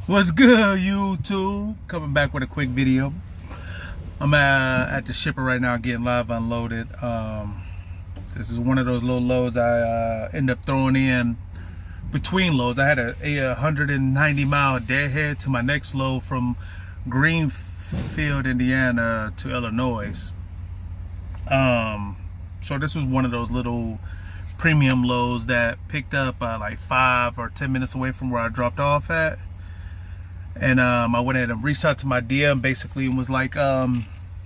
What's good, YouTube? Coming back with a quick video. I'm at the shipper right now getting live unloaded. This is one of those little loads I end up throwing in between loads. I had a 190-mile deadhead to my next load from Greenfield, Indiana to Illinois. So this was one of those little premium loads that picked up like 5 or 10 minutes away from where I dropped off at. And I went ahead and reached out to my DM basically and was like, hey,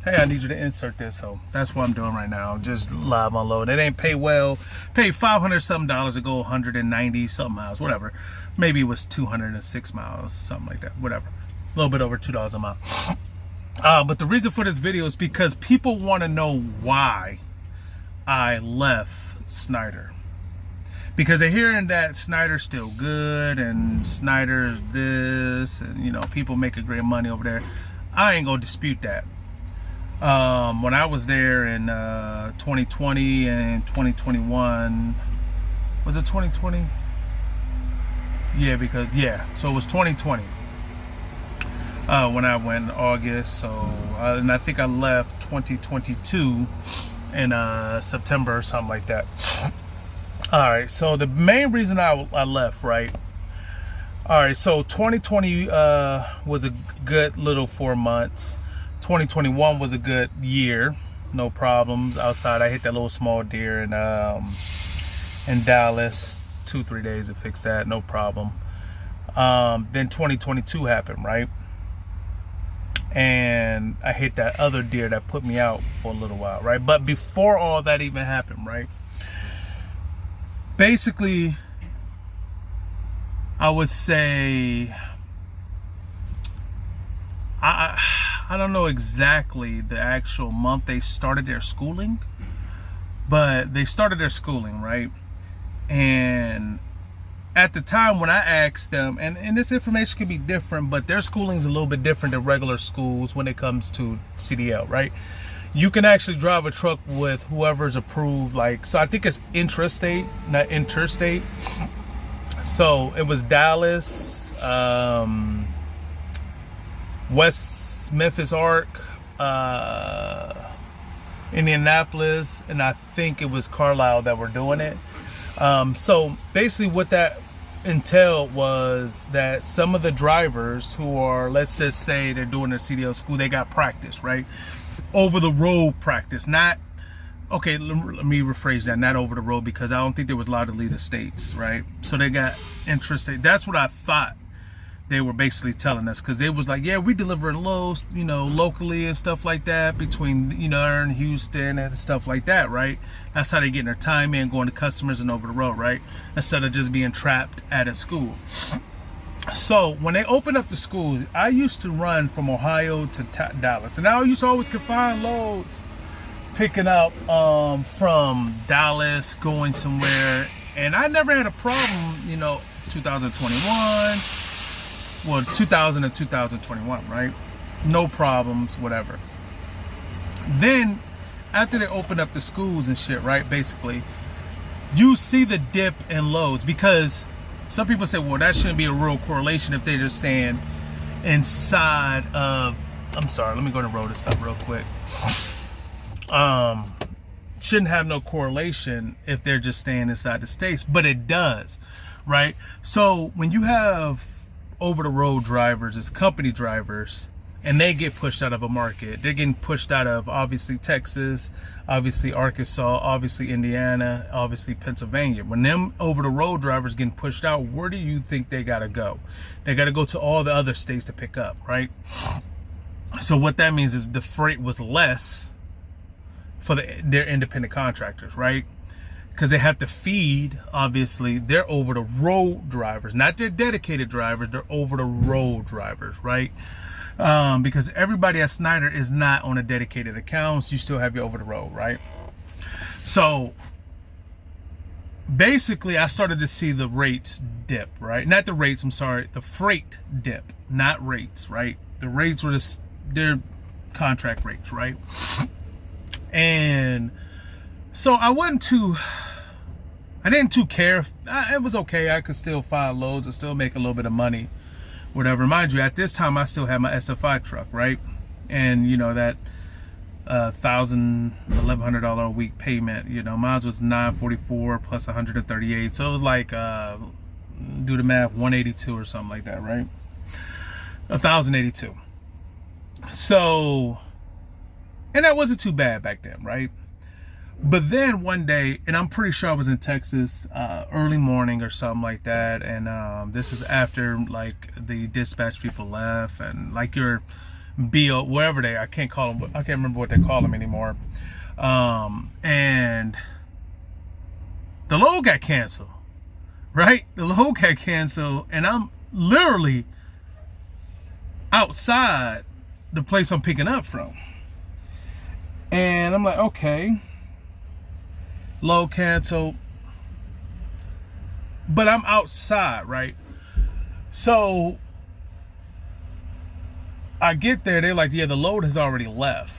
I need you to insert this. So that's what I'm doing right now, just live unload. It ain't pay well. Paid $500 something to go 190 something miles, whatever. Maybe it was 206 miles, something like that, whatever. A little bit over $2 a mile. But the reason for this video is because people want to know why I left Schneider. Because they're hearing that Schneider's still good and Schneider's this, and you know, people making great money over there. I ain't gonna dispute that. When I was there in 2020 and 2021, was it 2020? Yeah, so it was 2020 when I went in August. So and I think I left 2022 in September or something like that. All right, so the main reason I left, right? All right, so 2020 was a good little 4 months. 2021 was a good year, no problems outside. I hit that little small deer in Dallas, 2-3 days to fix that, no problem. Then 2022 happened, right? And I hit that other deer that put me out for a little while, right? But before all that even happened, right? Basically, I would say I don't know exactly the actual month they started their schooling, but they started their schooling, right? And at the time when I asked them, and this information could be different, but their schooling is a little bit different than regular schools when it comes to CDL, right? You can actually drive a truck with whoever's approved, like, so I think it's intrastate, not interstate. So it was Dallas, West Memphis Arc, Indianapolis, and I think it was Carlisle that were doing it. So basically what that entailed was that some of the drivers who are, let's just say they're doing their CDL school, they got practice, right? Over the road practice, not, okay, let me rephrase that, not over the road, because I don't think there was a lot of leader states, right? So they got interstate. That's what I thought they were basically telling us, because they was like, yeah, we delivering loads, you know, locally and stuff like that, between, you know, and Houston and stuff like that, right? That's how they getting their time in, going to customers and over the road, right? Instead of just being trapped at a school. So when they opened up the schools, I used to run from Ohio to Dallas, and I used to always find loads picking up from Dallas going somewhere, and I never had a problem, you know, 2021, well, 2000 and 2021, right? No problems, whatever. Then after they opened up the schools and shit, right, basically you see the dip in loads, because some people say, well, that shouldn't be a real correlation if they're just staying inside of, I'm sorry, let me go and roll this up real quick. Shouldn't have no correlation if they're just staying inside the states, but it does, right? So when you have over the road drivers as company drivers, and they get pushed out of a market, they're getting pushed out of obviously Texas, obviously Arkansas, obviously Indiana, obviously Pennsylvania. When them over the road drivers getting pushed out, where do you think they gotta go? They gotta go to all the other states to pick up, right? So what that means is the freight was less for their independent contractors, right? Because they have to feed, obviously, their over the road drivers, not their dedicated drivers, they're over the road drivers, right? Because everybody at Schneider is not on a dedicated account, so you still have your over the road, right? So basically I started to see the rates dip, right? Not the rates, I'm sorry, the freight dip, not rates, right? The rates were just their contract rates, right? And so I didn't too care. It was okay. I could still find loads and still make a little bit of money. whatever. Mind you, at this time I still had my SFI truck, right? And you know that $1,100 a week payment, you know, mine was $944 plus 138, so it was like do the math, 182 or something like that, right? 1,082. So, and that wasn't too bad back then, right? But then one day, and I'm pretty sure I was in Texas early morning or something like that, and this is after like the dispatch people left, and like your BO, wherever I can't call them, I can't remember what they call them anymore, and the load got canceled, right? The load got canceled, and I'm literally outside the place I'm picking up from, and I'm like, okay, load canceled, but I'm outside, right? So I get there, they're like, yeah, the load has already left.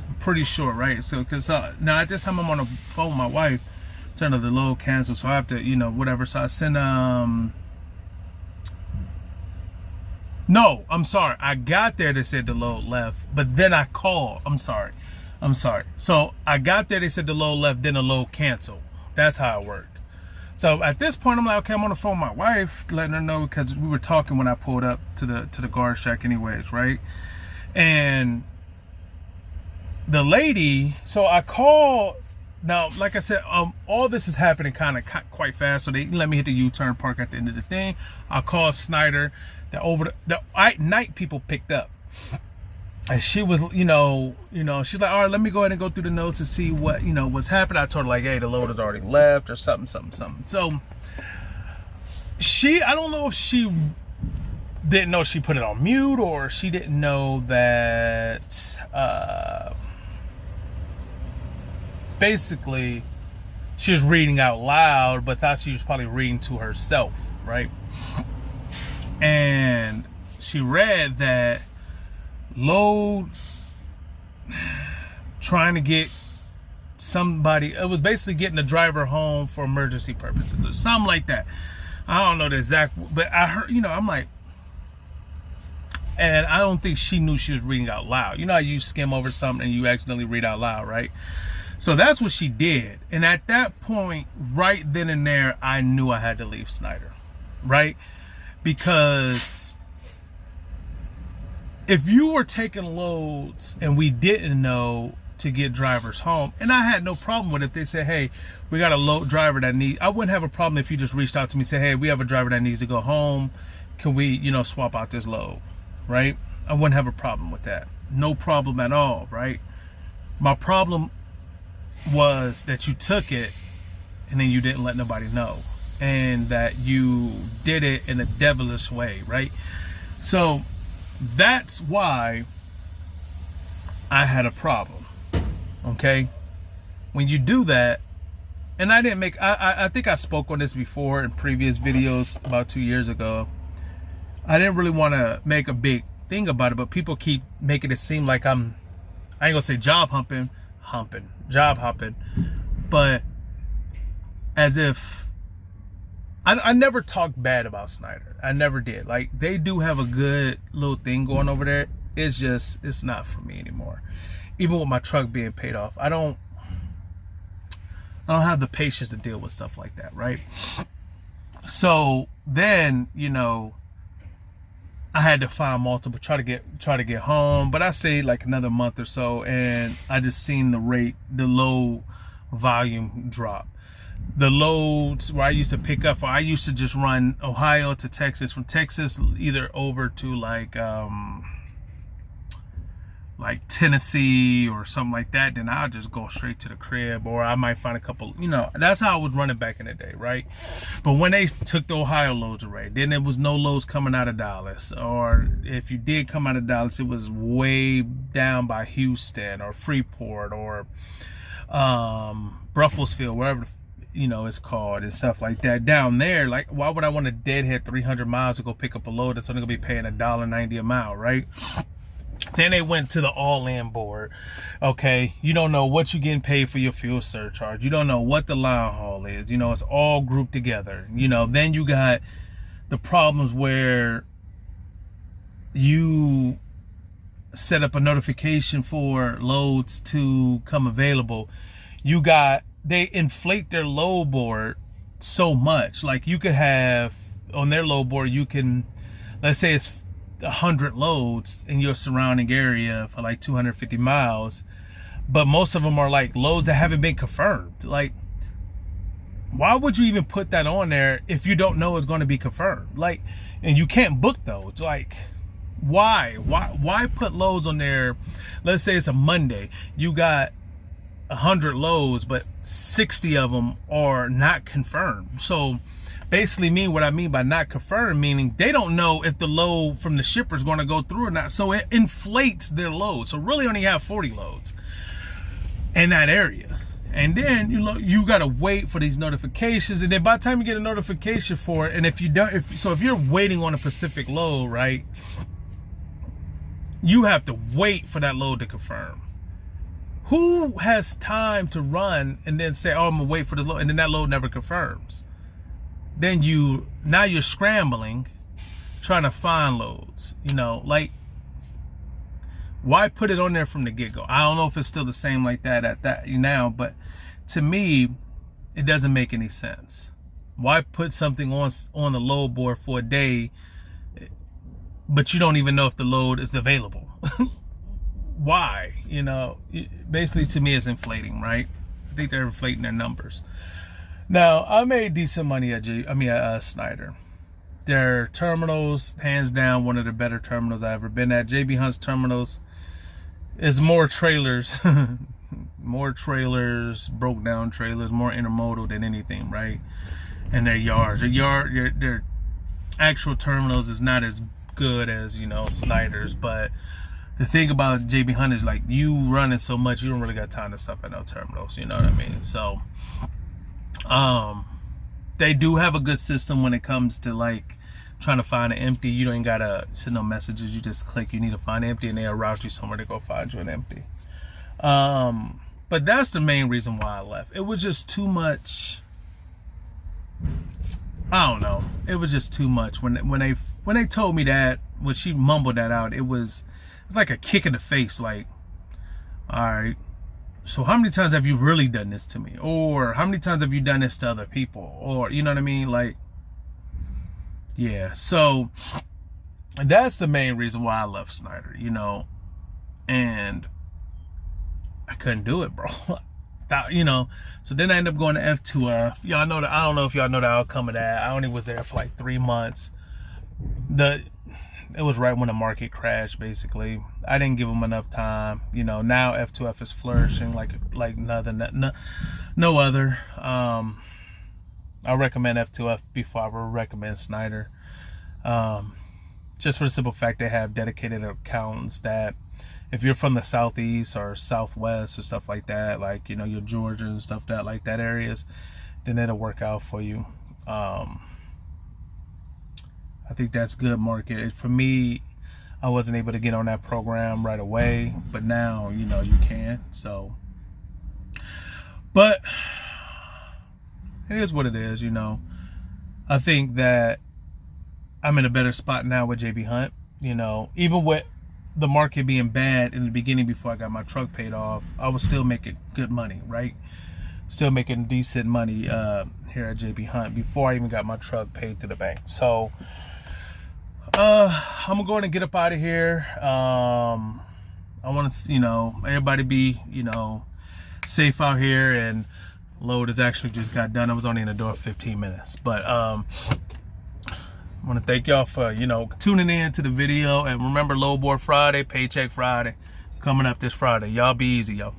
I'm pretty sure, right? So, because now at this time I'm on the phone with my wife, telling her the load canceled, so I have to, you know, whatever. So I send, no, I'm sorry. I got there, they said the load left, but then I called. I'm sorry. So I got there, they said the load left, then the load canceled. That's how it worked. So at this point, I'm like, okay, I'm on the phone with my wife, letting her know, because we were talking when I pulled up to the guard shack anyways, right? And the lady, so I called. Now, like I said, all this is happening kind of quite fast, so they let me hit the U-turn, park at the end of the thing. I called Schneider. The night people picked up, and she was, you know, she's like, all right, let me go ahead and go through the notes and see what, you know, what's happened. I told her like, hey, the load has already left or something. So I don't know if she didn't know she put it on mute, or she didn't know that basically she was reading out loud, but thought she was probably reading to herself, right? And she read that load trying to get somebody, it was basically getting the driver home for emergency purposes or something like that. I don't know the exact, but I heard, you know, I'm like, and I don't think she knew she was reading out loud. You know how you skim over something and you accidentally read out loud, right? So that's what she did. And at that point, right then and there, I knew I had to leave Schneider, right? Because if you were taking loads and we didn't know to get drivers home, and I had no problem with it if they said, hey, we got a load driver that needs, I wouldn't have a problem if you just reached out to me and said, hey, we have a driver that needs to go home. Can we, you know, swap out this load, right? I wouldn't have a problem with that. No problem at all, right? My problem was that you took it and then you didn't let nobody know, and that you did it in a devilish way, right? So that's why I had a problem, okay? When you do that, and I didn't make, I think I spoke on this before in previous videos about 2 years ago. I didn't really want to make a big thing about it, but people keep making it seem like I ain't gonna say job hopping, but as if I never talked bad about Schneider. I never did. Like, they do have a good little thing going over there. It's just, it's not for me anymore. Even with my truck being paid off, I don't have the patience to deal with stuff like that, right? So then, you know, I had to find multiple, try to get home, but I stayed like another month or so, and I just seen the load volume drop. The loads where I used to pick up, I used to just run Ohio to Texas, from Texas either over to like Tennessee or something like that, then I'll just go straight to the crib, or I might find a couple, you know, that's how I was running back in the day, right? But when they took the Ohio loads away, then there was no loads coming out of Dallas, or if you did come out of Dallas, it was way down by Houston or Freeport or Brusselsville, wherever, you know, it's called, and stuff like that. Down there, like, why would I want to deadhead 300 miles to go pick up a load that's only gonna be paying $1.90 a mile, right? Then they went to the all-in board. Okay, you don't know what you're getting paid for your fuel surcharge. You don't know what the line haul is. You know, it's all grouped together. You know, then you got the problems where you set up a notification for loads to come available. They inflate their load board so much. Like you could have on their load board, you can, let's say it's 100 loads in your surrounding area for like 250 miles, but most of them are like loads that haven't been confirmed. Like, why would you even put that on there if you don't know it's going to be confirmed? Like, and you can't book those. Like, why put loads on there? Let's say it's a Monday, you got 100 loads, but 60 of them are not confirmed. So basically what I mean by not confirmed, meaning they don't know if the load from the shipper is going to go through or not. So it inflates their load. So really only have 40 loads in that area. And then you got to wait for these notifications. And then by the time you get a notification for it, and if you're waiting on a specific load, right, you have to wait for that load to confirm. Who has time to run and then say, oh, I'm gonna wait for this load, and then that load never confirms? Then now you're scrambling, trying to find loads. Like, why put it on there from the get-go? I don't know if it's still the same like that now, but to me, it doesn't make any sense. Why put something on the load board for a day, but you don't even know if the load is available? Why? Basically to me it's inflating, right? I think they're inflating their numbers. Now, I made decent money at Schneider. Their terminals, hands down, one of the better terminals I've ever been at. JB Hunt's terminals is more trailers, broke down trailers, more intermodal than anything, right? And their yards, their actual terminals is not as good as Schneider's, but the thing about JB Hunt is, like, you running so much, you don't really got time to stop at no terminals. You know what I mean? So, they do have a good system when it comes to like trying to find an empty. You don't gotta send no messages. You just click, you need to find empty, and they'll route you somewhere to go find you an empty. But that's the main reason why I left. It was just too much. I don't know. It was just too much. When they told me that, when she mumbled that out, it was like a kick in the face. Like, all right, so how many times have you really done this to me? Or how many times have you done this to other people? Or, you know what I mean? Like, yeah. So that's the main reason why I left Schneider, and I couldn't do it, bro. So then I ended up going to F2F. Y'all know that. I don't know if y'all know the outcome of that. I only was there for like 3 months. It was right when the market crashed, basically. I didn't give them enough time. Now F2F is flourishing like no other. I recommend F2F before I would recommend Schneider. Just for the simple fact they have dedicated accountants that, if you're from the Southeast or Southwest or stuff like that, like, your Georgia and stuff like that areas, then it'll work out for you. I think that's good market. For me, I wasn't able to get on that program right away, but now, you can. So, but it is what it is, I think that I'm in a better spot now with JB Hunt, even with the market being bad in the beginning before I got my truck paid off, I was still making good money, right? Still making decent money here at JB Hunt before I even got my truck paid to the bank. So I'm going to get up out of here. I want to, everybody be, safe out here. And load has actually just got done. I was only in the door 15 minutes. But I want to thank y'all for, tuning in to the video. And remember, Load Board Friday, Paycheck Friday, coming up this Friday. Y'all be easy, yo.